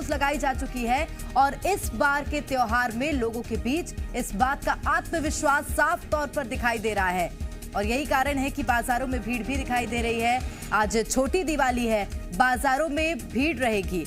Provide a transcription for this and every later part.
Dose लगाई जा चुकी है और इस बार के त्योहार में लोगों के बीच इस बात का आत्मविश्वास साफ तौर पर दिखाई दे रहा है और यही कारण है कि बाजारों में भीड़ भी दिखाई दे रही है। आज छोटी दिवाली है, बाजारों में भीड़ रहेगी।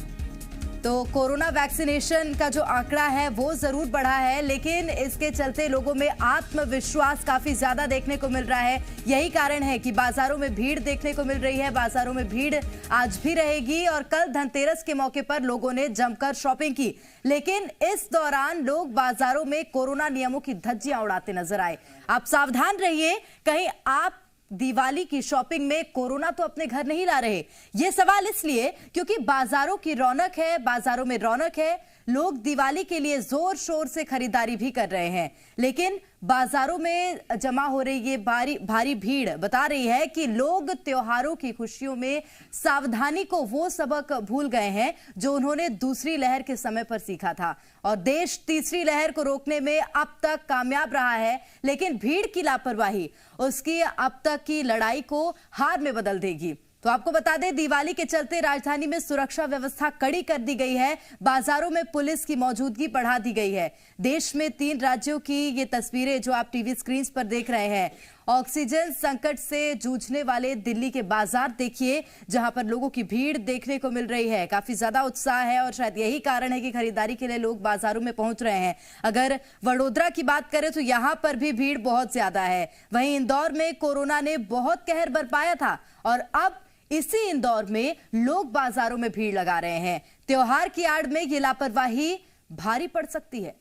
तो कोरोना वैक्सीनेशन का जो आंकड़ा है वो जरूर बढ़ा है, लेकिन इसके चलते लोगों में आत्मविश्वास काफी ज्यादा देखने को मिल रहा है। यही कारण है कि बाजारों में भीड़ देखने को मिल रही है। बाजारों में भीड़ आज भी रहेगी और कल धनतेरस के मौके पर लोगों ने जमकर शॉपिंग की, लेकिन इस दौरान लोग बाजारों में कोरोना नियमों की धज्जियां उड़ाते नजर आए। आप सावधान रहिए, कहीं आप दिवाली की शॉपिंग में कोरोना तो अपने घर नहीं ला रहे। ये सवाल इसलिए क्योंकि बाजारों की रौनक है, बाजारों में रौनक है, लोग दिवाली के लिए जोर शोर से खरीदारी भी कर रहे हैं, लेकिन बाजारों में जमा हो रही ये भारी भीड़ बता रही है कि लोग त्योहारों की खुशियों में सावधानी को वो सबक भूल गए हैं जो उन्होंने दूसरी लहर के समय पर सीखा था। और देश तीसरी लहर को रोकने में अब तक कामयाब रहा है, लेकिन भीड़ की लापरवाही उसकी अब तक की लड़ाई को हार में बदल देगी। तो आपको बता दें, दिवाली के चलते राजधानी में सुरक्षा व्यवस्था कड़ी कर दी गई है। बाजारों में पुलिस की मौजूदगी बढ़ा दी गई है। देश में 3 राज्यों की ये तस्वीरें जो आप टीवी स्क्रीन पर देख रहे हैं। ऑक्सीजन संकट से जूझने वाले दिल्ली के बाजार देखिए, जहां पर लोगों की भीड़ देखने को मिल रही है। काफी ज्यादा उत्साह है और शायद यही कारण है कि खरीदारी के लिए लोग बाजारों में पहुंच रहे हैं। अगर वडोदरा की बात करें तो यहां पर भी भीड़ बहुत ज्यादा है। वहीं इंदौर में कोरोना ने बहुत कहर बरपाया था और अब इसी इंदौर में लोग बाजारों में भीड़ लगा रहे हैं। त्योहार की आड़ में ये लापरवाही भारी पड़ सकती है।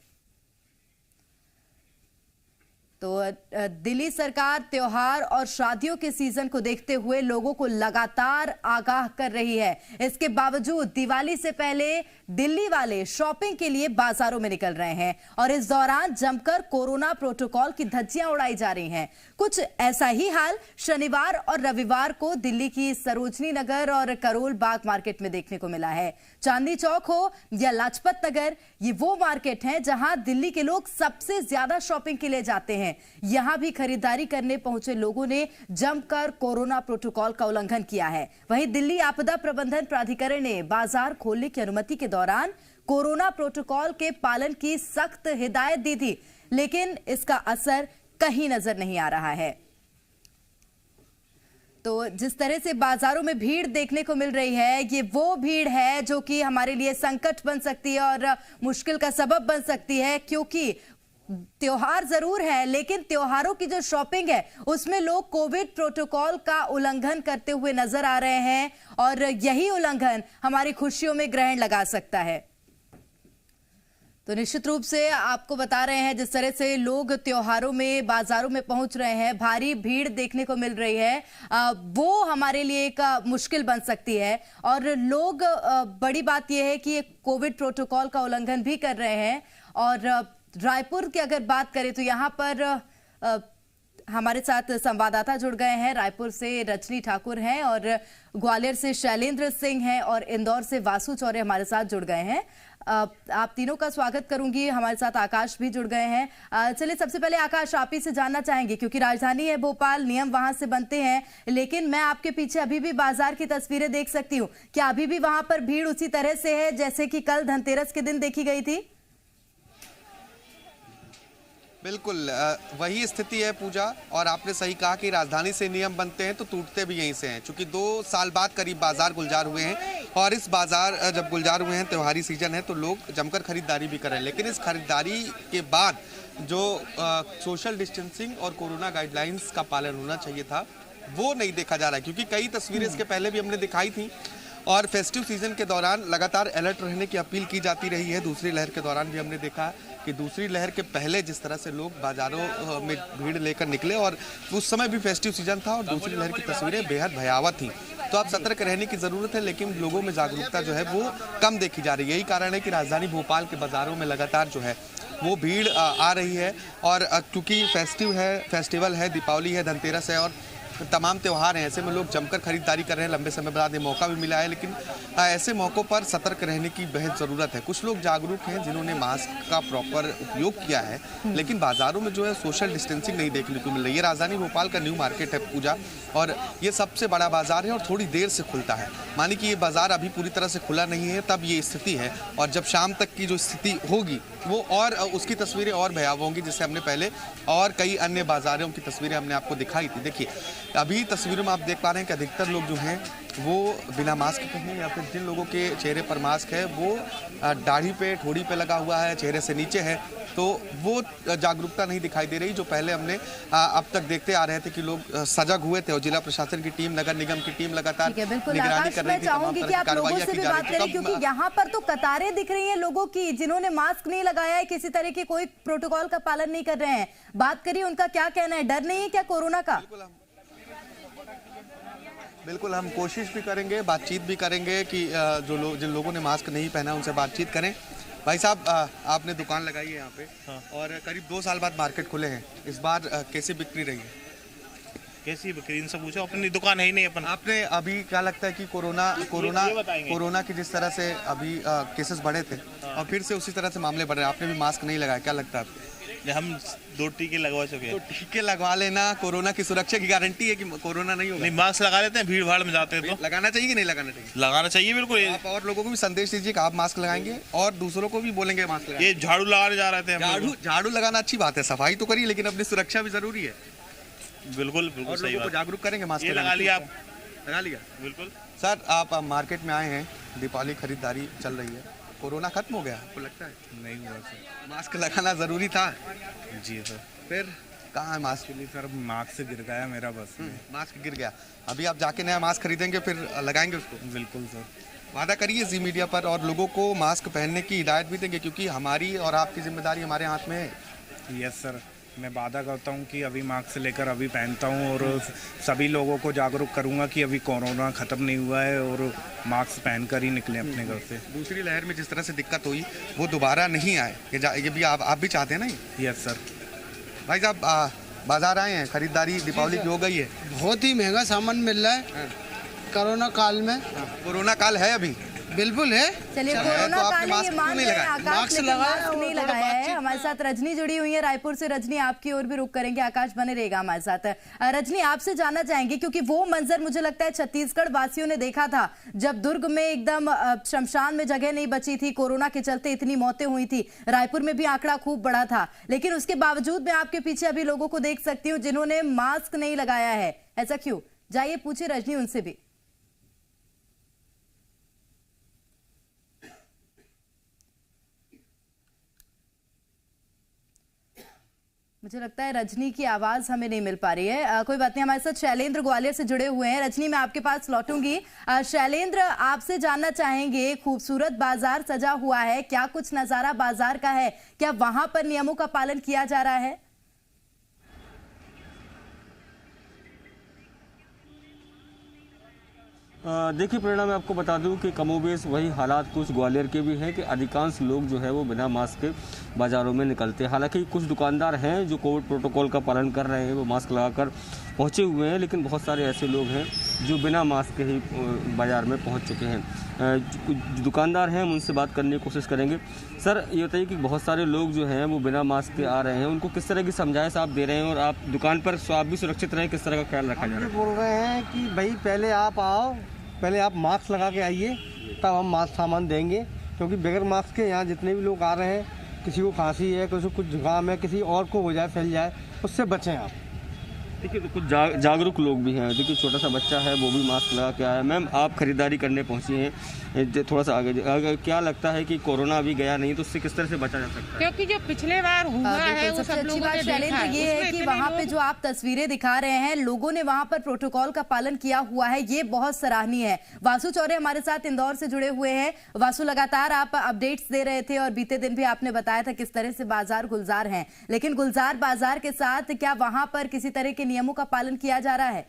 तो दिल्ली सरकार त्योहार और शादियों के सीजन को देखते हुए लोगों को लगातार आगाह कर रही है। इसके बावजूद दिवाली से पहले दिल्ली वाले शॉपिंग के लिए बाजारों में निकल रहे हैं और इस दौरान जमकर कोरोना प्रोटोकॉल की धज्जियां उड़ाई जा रही हैं। कुछ ऐसा ही हाल शनिवार और रविवार को दिल्ली की सरोजनी नगर और करोल बाग मार्केट में देखने को मिला है। चांदनी चौक हो या लाजपत नगर, ये वो मार्केट है जहां दिल्ली के लोग सबसे ज्यादा शॉपिंग के लिए जाते हैं। यहां भी खरीदारी करने पहुंचे लोगों ने जमकर कोरोना प्रोटोकॉल का उल्लंघन किया है। वहीं दिल्ली आपदा प्रबंधन प्राधिकरण ने बाजार खोलने की अनुमति के दौरान कोरोना प्रोटोकॉल के पालन की सख्त हिदायत दी थी, लेकिन इसका असर कहीं नजर नहीं आ रहा है। तो जिस तरह से बाजारों में भीड़ देखने को मिल रही है, ये वो भीड़ है जो कि हमारे लिए संकट बन सकती है और मुश्किल का सबब बन सकती है, क्योंकि त्योहार जरूर है लेकिन त्योहारों की जो शॉपिंग है उसमें लोग कोविड प्रोटोकॉल का उल्लंघन करते हुए नजर आ रहे हैं और यही उल्लंघन हमारी खुशियों में ग्रहण लगा सकता है। तो निश्चित रूप से आपको बता रहे हैं, जिस तरह से लोग त्योहारों में बाजारों में पहुंच रहे हैं, भारी भीड़ देखने को मिल रही है, वो हमारे लिए एक मुश्किल बन सकती है। और लोग, बड़ी बात यह है कि कोविड प्रोटोकॉल का उल्लंघन भी कर रहे हैं। और रायपुर की अगर बात करें तो यहाँ पर हमारे साथ संवाददाता जुड़ गए हैं। रायपुर से रजनी ठाकुर हैं और ग्वालियर से शैलेंद्र सिंह हैं और इंदौर से वासु चौरे हमारे साथ जुड़ गए हैं। आप तीनों का स्वागत करूंगी। हमारे साथ आकाश भी जुड़ गए हैं। चलिए, सबसे पहले आकाश, आप ही से जानना चाहेंगे, क्योंकि राजधानी है भोपाल, नियम वहां से बनते हैं, लेकिन मैं आपके पीछे अभी भी बाजार की तस्वीरें देख सकती हूँ। क्या अभी भी वहां पर भीड़ उसी तरह से है जैसे कि कल धनतेरस के दिन देखी गई थी? बिल्कुल वही स्थिति है पूजा, और आपने सही कहा कि राजधानी से नियम बनते हैं तो टूटते भी यहीं से हैं, क्योंकि 2 साल बाद करीब बाजार गुलजार हुए हैं और इस बाजार जब गुलजार हुए हैं, त्योहारी सीजन है, तो लोग जमकर खरीदारी भी कर रहे हैं। लेकिन इस खरीदारी के बाद जो सोशल डिस्टेंसिंग और कोरोना गाइडलाइंस का पालन होना चाहिए था वो नहीं देखा जा रहा है, क्योंकि कई तस्वीरें इसके पहले भी हमने दिखाई थी और फेस्टिव सीजन के दौरान लगातार अलर्ट रहने की अपील की जाती रही है। दूसरी लहर के दौरान भी हमने देखा कि दूसरी लहर के पहले जिस तरह से लोग बाजारों में भीड़ लेकर निकले, और उस समय भी फेस्टिव सीजन था और दूसरी लहर की तस्वीरें बेहद भयावह थी। तो अब सतर्क रहने की ज़रूरत है, लेकिन लोगों में जागरूकता जो है वो कम देखी जा रही है। यही कारण है कि राजधानी भोपाल के बाज़ारों में लगातार जो है वो भीड़ आ रही है। और क्योंकि फेस्टिवल है, दीपावली है, धनतेरस है और तमाम त्यौहार हैं, ऐसे में लोग जमकर खरीदारी कर रहे हैं। लंबे समय बाद ये मौका भी मिला है, लेकिन ऐसे मौक़ों पर सतर्क रहने की बेहद ज़रूरत है। कुछ लोग जागरूक हैं जिन्होंने मास्क का प्रॉपर उपयोग किया है, लेकिन बाज़ारों में जो है सोशल डिस्टेंसिंग नहीं देखने को मिल रही है। राजधानी भोपाल का न्यू मार्केट है पूजा, और ये सबसे बड़ा बाज़ार है और थोड़ी देर से खुलता है। मानी कि ये बाज़ार अभी पूरी तरह से खुला नहीं है, तब ये स्थिति है, और जब शाम तक की जो स्थिति होगी वो और उसकी तस्वीरें और भयावह होंगी, जिससे हमने पहले और कई अन्य बाज़ारों की तस्वीरें हमने आपको दिखाई थी। देखिए अभी तस्वीरों में आप देख पा रहे हैं कि अधिकतर लोग जो हैं वो बिना मास्क के हैं, या फिर जिन लोगों के चेहरे पर मास्क है वो दाढ़ी पे, ठोड़ी पे लगा हुआ है, चेहरे से नीचे है, तो वो जागरूकता नहीं दिखाई दे रही जो पहले हमने अब तक देखते आ रहे थे कि लोग सजग हुए थे, और जिला प्रशासन की टीम, नगर निगम की टीम लगातार निगरानी कर रही थी। चाहूंगी कि आप लोगों से भी बात करें, क्योंकि यहाँ पर तो कतारें दिख रही हैं लोगों की जिन्होंने मास्क नहीं लगाया है, किसी तरह के कोई प्रोटोकॉल का पालन नहीं कर रहे हैं। बात करिए, उनका क्या कहना है? डर नहीं है क्या कोरोना का? बिल्कुल हम कोशिश भी करेंगे, बातचीत भी करेंगे कि जिन लोगों ने मास्क नहीं पहना उनसे बातचीत करें। भाई साहब, आपने दुकान लगाई है यहाँ पे, हाँ। और करीब 2 साल बाद मार्केट खुले हैं, इस बार कैसी बिक्री रही है? कैसी बिक्री, इनसे पूछो, अपनी दुकान है ही नहीं अपन। आपने अभी क्या लगता है कि कोरोना की जिस तरह से अभी केसेस बढ़े थे, हाँ। और फिर से उसी तरह से मामले बढ़ रहे हैं, आपने भी मास्क नहीं लगाया, क्या लगता है आपको? हम 2 टीके लगवा चुके हैं। तो टीके लगवा लेना, कोरोना की सुरक्षा की गारंटी है कि कोरोना नहीं होगा? नहीं, मास्क लगा लेते हैं, भीड़ भाड़ में जाते हैं तो। लगाना चाहिए कि नहीं लगाना चाहिए? लगाना चाहिए बिल्कुल। आप और लोगों को भी संदेश दीजिए कि आप मास्क लगाएंगे, और दूसरों को भी बोलेंगे मास्क लगाएं। ये झाड़ू लगाने जा रहे थे। झाड़ू लगाना अच्छी बात है, सफाई तो करिए, लेकिन अपनी सुरक्षा भी जरूरी है। बिल्कुल बिल्कुल सही बात। जागरूक करेंगे, मास्क लगा लिया, आप लगा लिया? बिल्कुल। सर, आप मार्केट में आए हैं, दीपावली खरीदारी चल रही है, कोरोना खत्म हो गया आपको लगता है? नहीं हुआ सर। मास्क लगाना जरूरी था? जी सर। फिर कहाँ है मास्क? सर मास्क से गिर गया मेरा, बस मास्क गिर गया। अभी आप जाके नया मास्क खरीदेंगे, फिर लगाएंगे उसको? बिल्कुल सर। वादा करिए जी मीडिया पर, और लोगों को मास्क पहनने की हिदायत भी देंगे, क्योंकि हमारी और आपकी जिम्मेदारी हमारे हाथ में है। यस सर, मैं वादा करता हूं कि अभी मास्क लेकर अभी पहनता हूं, और सभी लोगों को जागरूक करूंगा कि अभी कोरोना ख़त्म नहीं हुआ है, और मास्क पहनकर ही निकलें अपने घर से। दूसरी लहर में जिस तरह से दिक्कत हुई वो दोबारा नहीं आए, ये भी आप भी चाहते हैं ना? Yes sir. भाई साहब, बाजार आए हैं, खरीदारी दीपावली की हो गई है? बहुत ही महंगा सामान मिल रहा है कोरोना काल में। कोरोना काल है अभी? बिल्कुल है। चलिए, कोरोना काल में ये मान रहे हैं आकाश, लेकिन मास्क नहीं लगाया है। हमारे साथ रजनी जुड़ी हुई है रायपुर से। रजनी, आपकी ओर भी रुक करेंगे, आकाश बने रहेगा हमारे साथ। रजनी, आपसे जानना चाहेंगे, क्योंकि वो मंजर मुझे लगता है छत्तीसगढ़ वासियों ने देखा था जब दुर्ग में एकदम शमशान में जगह नहीं बची थी, कोरोना के चलते इतनी मौतें हुई थी। रायपुर में भी आंकड़ा खूब बड़ा था, लेकिन उसके बावजूद मैं आपके पीछे अभी लोगों को देख सकती हूँ जिन्होंने मास्क नहीं लगाया है। ऐसा क्यों? जाइए पूछिए रजनी उनसे भी। मुझे लगता है रजनी की आवाज हमें नहीं मिल पा रही है। कोई बात नहीं, हमारे साथ शैलेंद्र ग्वालियर से जुड़े हुए हैं। रजनी, मैं आपके पास लौटूंगी। शैलेंद्र, आपसे जानना चाहेंगे, खूबसूरत बाजार सजा हुआ है, क्या कुछ नजारा बाजार का है? क्या वहां पर नियमों का पालन किया जा रहा है? देखिए प्रेरणा, मैं आपको बता दूं कि कमोबेश वही हालात कुछ ग्वालियर के भी हैं कि अधिकांश लोग जो है वो बिना मास्क के बाज़ारों में निकलते हैं। हालांकि कुछ दुकानदार हैं जो कोविड प्रोटोकॉल का पालन कर रहे हैं, वो मास्क लगाकर पहुंचे हुए हैं, लेकिन बहुत सारे ऐसे लोग हैं जो बिना मास्क के ही बाज़ार में पहुंच चुके हैं। दुकानदार हैं, हम उनसे बात करने की कोशिश करेंगे। सर, ये बताइए कि बहुत सारे लोग जो हैं वो बिना मास्क के आ रहे हैं, उनको किस तरह की समझाइश आप दे रहे हैं, और आप दुकान पर आप भी सुरक्षित रहें, किस तरह का ख्याल रखा जा रहा है? बोल रहे हैं कि भाई पहले आप आओ, पहले आप मास्क लगा के आइए, तब हम मास्क सामान देंगे, क्योंकि बगैर मास्क के यहाँ जितने भी लोग आ रहे हैं, किसी को खांसी है, किसी को कुछ जुकाम है, किसी और को हो जाए, फैल जाए, उससे बचें आप। देखिए, तो कुछ जागरूक लोग भी हैं। देखिए, छोटा सा बच्चा है, वो भी मास्क लगा के आया है। मैम, आप खरीदारी करने पहुंची हैं, थोड़ा सा आगे, क्या लगता है कि कोरोना अभी गया नहीं, तो उससे किस तरह से बचा जा सकता है? क्योंकि जो पिछले बार हुआ है वो सब लोगों ने देखा है। ये है कि वहाँ पे जो आप तस्वीरें दिखा रहे हैं, लोगों ने वहाँ पर प्रोटोकॉल का पालन किया हुआ है, ये बहुत सराहनीय है। वासु चौरे हमारे साथ इंदौर से जुड़े हुए हैं। वासु, लगातार आप अपडेट्स दे रहे थे और बीते दिन भी आपने बताया था किस तरह से बाजार गुलजार हैं, लेकिन गुलजार बाजार के साथ क्या वहाँ पर किसी तरह के नियमों का पालन किया जा रहा है?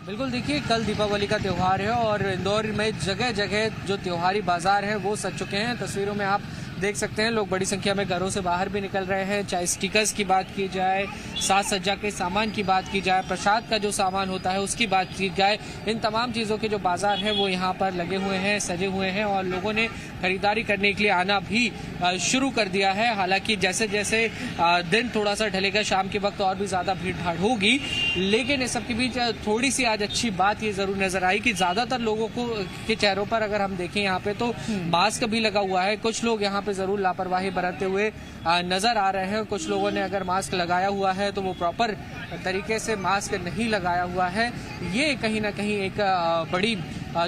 बिल्कुल, देखिए कल दीपावली का त्यौहार है और इंदौर में जगह जगह जो त्योहारी बाजार हैं वो सज चुके हैं। तस्वीरों में आप देख सकते हैं लोग बड़ी संख्या में घरों से बाहर भी निकल रहे हैं। चाहे स्टिकर्स की बात की जाए, साज सज्जा के सामान की बात की जाए, प्रसाद का जो सामान होता है उसकी बात की जाए, इन तमाम चीज़ों के जो बाजार हैं वो यहाँ पर लगे हुए हैं, सजे हुए हैं और लोगों ने खरीदारी करने के लिए आना भी शुरू कर दिया है। हालांकि जैसे जैसे दिन थोड़ा सा ढलेगा, शाम के वक्त और भी ज़्यादा भीड़ भाड़ होगी, लेकिन इस सब के बीच थोड़ी सी आज अच्छी बात ये ज़रूर नजर आई कि ज़्यादातर लोगों को के चेहरों पर अगर हम देखें यहाँ पे तो मास्क भी लगा हुआ है। कुछ लोग यहाँ पे जरूर लापरवाही बरतते हुए नजर आ रहे हैं। कुछ लोगों ने अगर मास्क लगाया हुआ है तो वो प्रॉपर तरीके से मास्क नहीं लगाया हुआ है। ये कहीं ना कहीं एक बड़ी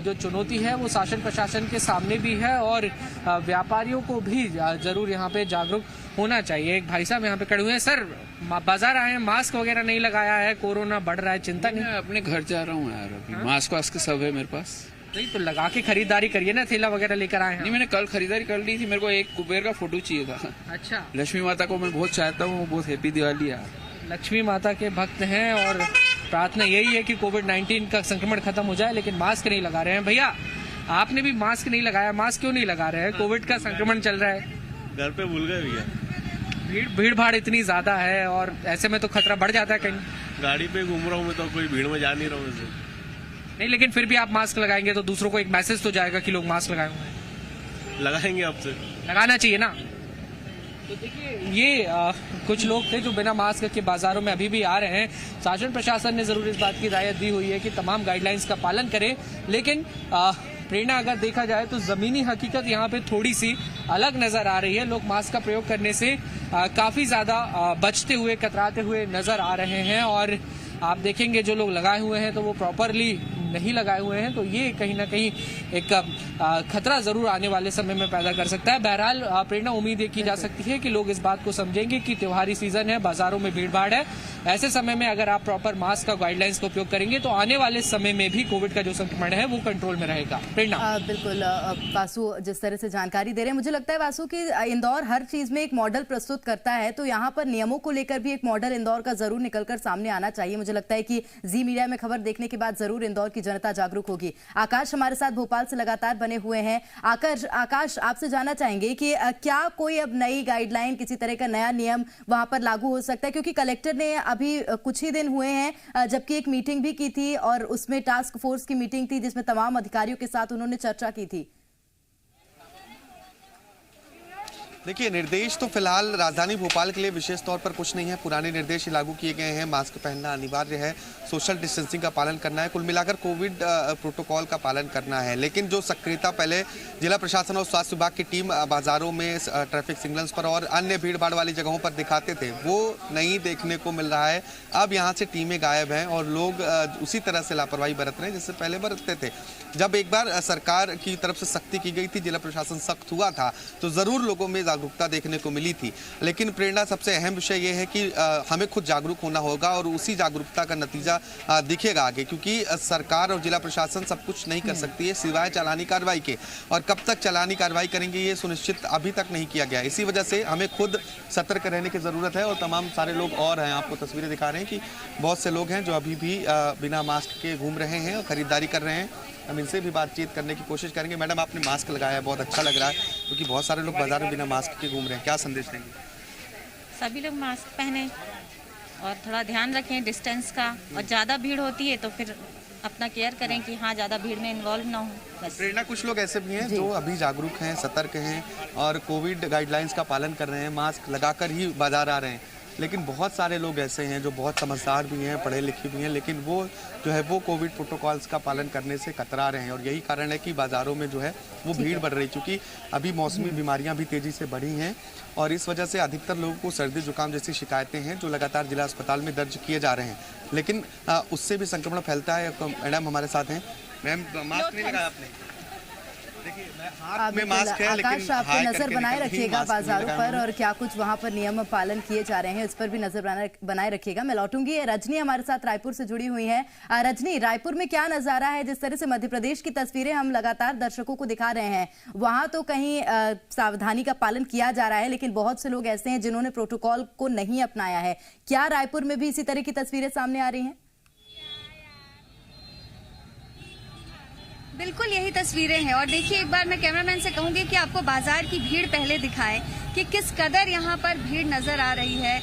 जो चुनौती है वो शासन प्रशासन के सामने भी है और व्यापारियों को भी जरूर यहाँ पे जागरूक होना चाहिए। एक भाई साहब यहाँ पे खड़े हुए हैं। सर, बाजार आए हैं, मास्क वगैरह नहीं लगाया है, कोरोना बढ़ रहा है, चिंता नहीं? मैं अपने घर जा रहा हूँ यार, अभी मास्क वास्क सब है मेरे पास। नहीं तो लगा के खरीदारी करिए ना, थैला वगैरह लेकर आए हैं। नहीं, मैंने कल खरीदारी कर ली थी, मेरे को एक कुबेर का फोटो चाहिए था। अच्छा, लक्ष्मी माता को मैं बहुत चाहता हूँ, बहुत हैप्पी दिवाली यार। लक्ष्मी माता के भक्त हैं और प्रार्थना यही है कि कोविड-19 का संक्रमण खत्म हो जाए, लेकिन मास्क नहीं लगा रहे हैं। भैया, आपने भी मास्क नहीं लगाया, मास्क क्यों नहीं लगा रहे हैं? कोविड का संक्रमण चल रहा है। घर पे भूल गए भैया। भीड़ भाड़ इतनी ज्यादा है और ऐसे में तो खतरा बढ़ जाता है। कहीं गाड़ी पे घूम रहा हूँ मैं, तो कोई भीड़ में जा नहीं रहा हूँ। नहीं, लेकिन फिर भी आप मास्क लगाएंगे तो दूसरों को एक मैसेज तो जाएगा कि लोग मास्क लगाए हुए हैं। लगाएंगे आपसे, लगाना चाहिए ना। तो देखिए, ये कुछ लोग थे जो बिना मास्क के बाजारों में अभी भी आ रहे हैं। शासन प्रशासन ने जरूर इस बात की हिदायत दी हुई है कि तमाम गाइडलाइंस का पालन करें, लेकिन प्रेरणा अगर देखा जाए तो जमीनी हकीकत यहाँ पे थोड़ी सी अलग नजर आ रही है। लोग मास्क का प्रयोग करने से काफी ज्यादा बचते हुए, कतराते हुए नजर आ रहे हैं और आप देखेंगे जो लोग लगाए हुए हैं तो वो प्रॉपरली नहीं लगाए हुए हैं। तो ये कहीं ना कहीं एक खतरा जरूर आने वाले समय में पैदा कर सकता है। बहरहाल प्रेरणा, उम्मीद की जा सकती है कि लोग इस बात को समझेंगे कि त्योहारी सीजन है, बाजारों में भीड़ भाड़ है। ऐसे समय में अगर आप प्रॉपर मास्क का गाइडलाइंस का उपयोग करेंगे तो आने वाले समय में भी कोविड का जो संक्रमण है वो कंट्रोल में रहेगा। प्रेरणा, बिल्कुल वासु जिस तरह से जानकारी दे रहे हैं, मुझे लगता है वासु कि इंदौर हर चीज में एक मॉडल प्रस्तुत करता है, तो यहाँ पर नियमों को लेकर भी एक मॉडल इंदौर का जरूर निकलकर सामने आना चाहिए। मुझे लगता है कि जी मीडिया में खबर देखने के बाद जरूर इंदौर की जनता जागरूक होगी। आकाश हमारे साथ भोपाल से लगातार बने हुए हैं। आकाश, आपसे जानना चाहेंगे कि क्या कोई अब नई गाइडलाइन, किसी तरह का नया नियम वहां पर लागू हो सकता है? क्योंकि कलेक्टर ने अभी कुछ ही दिन हुए हैं जबकि एक मीटिंग भी की थी और उसमें टास्क फोर्स की मीटिंग थी जिसमें तमाम अधिकारियों के साथ उन्होंने चर्चा की थी। देखिए, निर्देश तो फिलहाल राजधानी भोपाल के लिए विशेष तौर पर कुछ नहीं है। पुराने निर्देश लागू किए गए हैं। मास्क पहनना अनिवार्य है, सोशल डिस्टेंसिंग का पालन करना है, कुल मिलाकर कोविड प्रोटोकॉल का पालन करना है। लेकिन जो सक्रियता पहले जिला प्रशासन और स्वास्थ्य विभाग की टीम बाजारों में, ट्रैफिक सिग्नल्स पर और अन्य भीड़ भाड़ वाली जगहों पर दिखाते थे, वो नहीं देखने को मिल रहा है। अब यहाँ से टीमें गायब हैं और लोग उसी तरह से लापरवाही बरत रहे हैं जैसे पहले बरतते थे। जब एक बार सरकार की तरफ से सख्ती की गई थी, जिला प्रशासन सख्त हुआ था, तो जरूर लोगों में जागरूकता देखने को मिली थी। लेकिन प्रेरणा, सबसे अहम विषय यह है कि हमें खुद जागरूक होना होगा और उसी जागरूकता का नतीजा दिखेगा आगे, क्योंकि सरकार और जिला प्रशासन सब कुछ नहीं कर सकती है सिवाय चालानी कार्रवाई के, और कब तक चालानी कार्रवाई करेंगे ये सुनिश्चित अभी तक नहीं किया गया। इसी वजह से हमें खुद सतर्क रहने की जरूरत है। और तमाम सारे लोग और हैं, आपको तस्वीरें दिखा रहे हैं कि बहुत से लोग हैं जो अभी भी बिना मास्क के घूम रहे हैं और खरीदारी कर रहे हैं। हम इनसे भी बातचीत करने की कोशिश करेंगे। मैडम, आपने मास्क लगाया है, बहुत अच्छा लग रहा है, क्योंकि बहुत सारे लोग बाजार में बिना मास्क के घूम रहे हैं, क्या संदेश देंगे? सभी लोग मास्क पहने और थोड़ा ध्यान रखें डिस्टेंस का, और ज़्यादा भीड़ होती है तो फिर अपना केयर करें कि हाँ ज़्यादा भीड़ में इन्वॉल्व ना हो। बस। प्रेरणा, कुछ लोग ऐसे भी हैं जो अभी जागरूक हैं, सतर्क हैं और कोविड गाइडलाइंस का पालन कर रहे हैं, मास्क लगाकर ही बाजार आ रहे हैं। लेकिन बहुत सारे लोग ऐसे हैं जो बहुत समझदार भी हैं, पढ़े लिखे भी हैं, लेकिन वो जो है वो कोविड प्रोटोकॉल्स का पालन करने से कतरा रहे हैं। और यही कारण है कि बाज़ारों में जो है वो भीड़ बढ़ रही, क्योंकि अभी मौसमी बीमारियां भी तेज़ी से बढ़ी हैं और इस वजह से अधिकतर लोगों को सर्दी जुकाम जैसी शिकायतें हैं जो लगातार जिला अस्पताल में दर्ज किए जा रहे हैं। लेकिन उससे भी संक्रमण फैलता है। मैडम हमारे साथ हैं। मैम, मास्क नहीं लगाया आपने? देखिए, हाथ में मास्क है, लेकिन आकाश, आप नजर बनाए रखिएगा बाजारों पर और क्या कुछ वहां पर नियम पालन किए जा रहे हैं, इस पर भी नजर बनाए रखिएगा। मैं लौटूंगी। रजनी हमारे साथ रायपुर से जुड़ी हुई है। रजनी, रायपुर में क्या नजारा है? जिस तरह से मध्य प्रदेश की तस्वीरें हम लगातार दर्शकों को दिखा रहे हैं, वहां तो कहीं सावधानी का पालन किया जा रहा है, लेकिन बहुत से लोग ऐसे हैं जिन्होंने प्रोटोकॉल को नहीं अपनाया है। क्या रायपुर में भी इसी तरह की तस्वीरें सामने आ रही हैं? बिल्कुल यही तस्वीरें हैं। और देखिए, एक बार मैं कैमरामैन से कहूंगी कि आपको बाजार की भीड़ पहले दिखाएं कि किस कदर यहाँ पर भीड़ नजर आ रही है।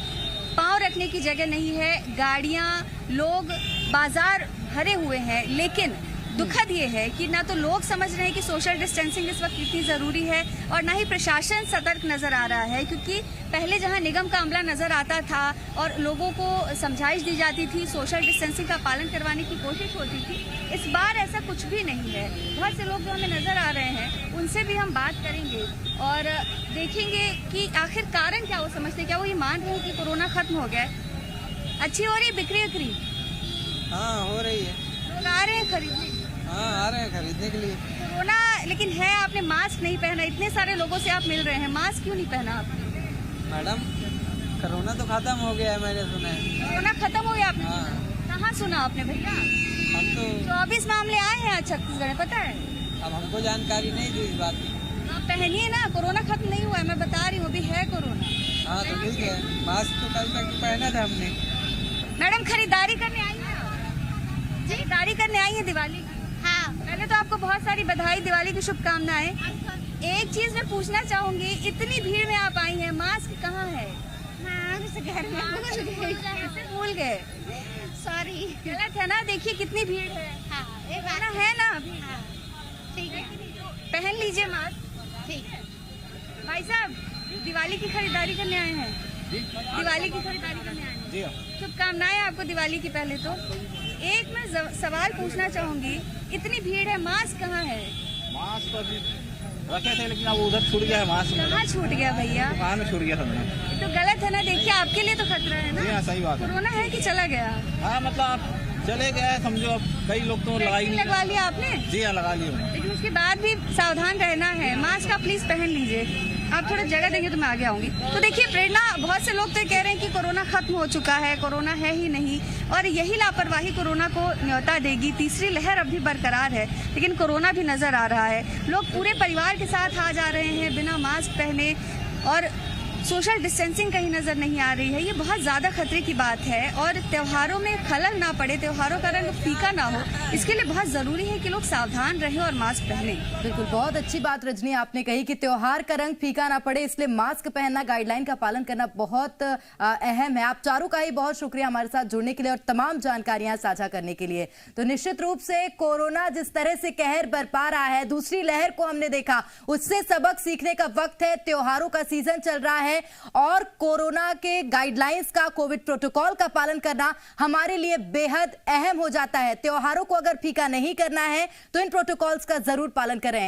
पाँव रखने की जगह नहीं है, गाड़ियाँ, लोग, बाजार भरे हुए हैं। लेकिन दुखद ये है कि ना तो लोग समझ रहे हैं कि सोशल डिस्टेंसिंग इस वक्त कितनी जरूरी है, और ना ही प्रशासन सतर्क नजर आ रहा है। क्योंकि पहले जहां निगम का अमला नजर आता था और लोगों को समझाइश दी जाती थी, सोशल डिस्टेंसिंग का पालन करवाने की कोशिश होती थी, इस बार ऐसा कुछ भी नहीं है। बहुत से लोग जो हमें नजर आ रहे हैं उनसे भी हम बात करेंगे और देखेंगे कि आखिर कारण क्या वो समझते, क्या वो ये मान रहे हैं कि कोरोना खत्म हो गया है। अच्छी हो रही बिक्री उक्री? हाँ, हो रही है। लोग आ रहे हैं खरीदने? हाँ, आ रहे हैं खरीदने के लिए। कोरोना लेकिन है, आपने मास्क नहीं पहना, इतने सारे लोगों से आप मिल रहे हैं, मास्क क्यों नहीं पहना आपने? मैडम, कोरोना तो खत्म हो गया है, मैंने सुना है। कोरोना खत्म हो गया आपने? हाँ। कहाँ सुना आपने भैया? हम तो 24 मामले आए हैं आज छत्तीसगढ़ में, पता है? अब हमको जानकारी नहीं थी इस बात की। आप पहनिए ना, कोरोना खत्म नहीं हुआ है, मैं बता रही हूँ, अभी है कोरोना। हाँ तो ठीक है, मास्क तो कल तक पहना था हमने। मैडम, खरीदारी करने आई है? खरीदारी करने आई है दिवाली? हाँ। पहले तो आपको बहुत सारी बधाई, दिवाली की शुभकामनाएं। एक चीज मैं पूछना चाहूंगी, इतनी भीड़ में आप आई हैं, मास्क कहाँ है? घर में भूल गए। सॉरी, गलत है ना? देखिए कितनी भीड़ है। हाँ, है ना अभी? हाँ, ठीक है, पहन लीजिए मास्क। ठीक है भाई साहब, दिवाली की खरीदारी करने आए हैं? दिवाली की खरीदारी करने आए हैं। शुभकामनाएं आपको दिवाली की। पहले तो एक मैं सवाल पूछना चाहूंगी, इतनी भीड़ है, मास्क कहाँ है? मास्क तो अभी रखे थे, लेकिन अब उधर छूट गया है मास्क। कहाँ छूट गया भैया? दुकान में छूट गया था। तो गलत है ना? देखिए, आपके लिए तो खतरा है ना। हाँ, सही बात है। कोरोना है कि चला गया? हाँ, मतलब आप चले गए समझो। अब कई लोग तो लगवा लिया आपने? जी हाँ, लगा लिया। लेकिन उसके बाद भी सावधान रहना है। मास्क आप प्लीज पहन लीजिए। आप थोड़ा जगह देंगे तो मैं आगे आऊंगी। तो देखिए प्रेरणा, बहुत से लोग तो कह रहे हैं कि कोरोना खत्म हो चुका है, कोरोना है ही नहीं, और यही लापरवाही कोरोना को न्योता देगी। तीसरी लहर अभी बरकरार है, लेकिन कोरोना भी नजर आ रहा है। लोग पूरे परिवार के साथ आ जा रहे हैं बिना मास्क पहने, और सोशल डिस्टेंसिंग कहीं नजर नहीं आ रही है। ये बहुत ज्यादा खतरे की बात है, और त्योहारों में खलल ना पड़े, त्योहारों का रंग फीका ना हो, इसके लिए बहुत जरूरी है कि लोग सावधान रहें और मास्क पहनें। बिल्कुल, बहुत अच्छी बात रजनी आपने कही कि त्योहार का रंग फीका ना पड़े, इसलिए मास्क पहनना, गाइडलाइन का पालन करना बहुत अहम है। आप चारों का ही बहुत शुक्रिया हमारे साथ जुड़ने के लिए और तमाम जानकारियां साझा करने के लिए। तो निश्चित रूप से कोरोना जिस तरह से कहर बरपा रहा है, दूसरी लहर को हमने देखा, उससे सबक सीखने का वक्त है। त्योहारों का सीजन चल रहा है और कोरोना के गाइडलाइंस का, कोविड प्रोटोकॉल का पालन करना हमारे लिए बेहद अहम हो जाता है। त्योहारों को अगर फीका नहीं करना है तो इन प्रोटोकॉल्स का जरूर पालन करें।